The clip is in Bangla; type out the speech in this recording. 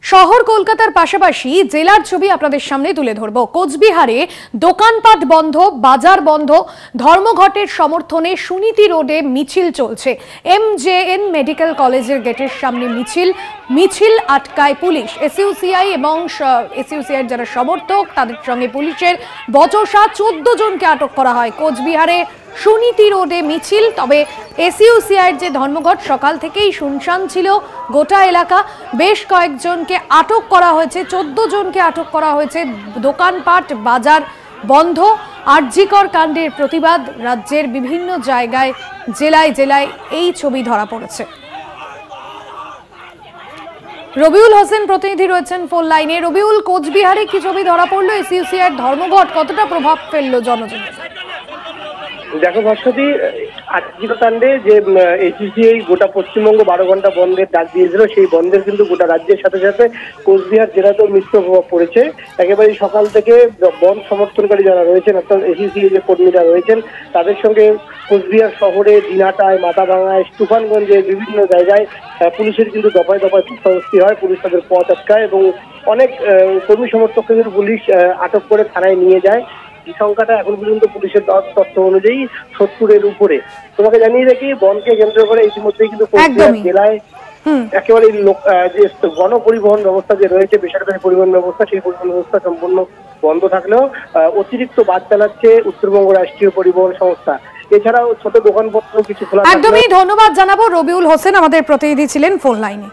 শহর কলকাতার পাশাপাশি জেলার ছবি আপনাদের সামনে তুলে ধরব। কোচবিহারে দোকানপাট বন্ধ, বাজার বন্ধ, ধর্মঘটের সমর্থনে সুনীতি রোডে মিছিল চলছে। MJN মেডিকেল কলেজের গেটের সামনে মিছিল আটকায় পুলিশ। এসইউসিআই এবং এসইউসিআই যারা সমর্থক তাদের সঙ্গে পুলিশের বচসা, 14 জনকে আটক করা হয়। কোচবিহারে সুনীতি রোডে মিছিল। তবে এসইউসিআইয়ের যে ধর্মঘট, সকাল থেকেই শুনশান ছিল গোটা এলাকা। বেশ কয়েকজনকে আটক করা হয়েছে, 14 জনকে আটক করা হয়েছে। দোকানপাট বাজার বন্ধ। আরজিকর কাণ্ডের প্রতিবাদ রাজ্যের বিভিন্ন জায়গায়, জেলায় জেলায় এই ছবি ধরা পড়েছে। রবিউল হোসেন প্রতিনিধি রয়েছেন ফোন লাইনে। রবিউল, কোচবিহারে কি ছবি ধরা পড়লো? এসইউসিআইয়ের ধর্মঘট কতটা প্রভাব ফেললো জনজীবনে? দেখো ভাস্বতী, আজকের কাণ্ডে যে এসইউসিআই গোটা পশ্চিমবঙ্গ 12 ঘন্টা বন্ধের ডাক দিয়েছিল, সেই বন্ধের কিন্তু গোটা রাজ্যের সাথে সাথে কোচবিহার জেলাতেও মিশ্র প্রভাব পড়েছে। একেবারে সকাল থেকে বন্ধ সমর্থনকারী যারা রয়েছেন, অর্থাৎ এসইউসিআই যে কর্মীরা রয়েছেন, তাদের সঙ্গে কোচবিহার শহরে দিনাটায়, মাথাভাঙায়, তুফানগঞ্জের বিভিন্ন জায়গায় পুলিশের কিন্তু দফায় দফায় ধস্তাধস্তি হয়। পুলিশ তাদের পথ আটকায় এবং অনেক কর্মী সমর্থককে কিন্তু পুলিশ আটক করে থানায় নিয়ে যায়। এই সংখ্যাটা এখন পর্যন্ত পুলিশের তথ্য অনুযায়ী 70-এর উপরে। তোমাকে জানিয়ে রাখি, বনকে কেন্দ্র করে ইতিমধ্যেই কিন্তু কোচবিহার জেলায় একেবারে যে গণপরিবহন ব্যবস্থা যে রয়েছে, বেসরকারি পরিবহন ব্যবস্থা, সেই পরিবহন ব্যবস্থা সম্পূর্ণ বন্ধ থাকলেও অতিরিক্ত বাস চালাচ্ছে উত্তরবঙ্গ রাষ্ট্রীয় পরিবহন সংস্থা। এছাড়াও ছোট দোকানপত্র কিছু খোলা। একদমই ধন্যবাদ জানাবো। রবিউল হোসেন আমাদের প্রতিনিধি ছিলেন ফোন লাইনে।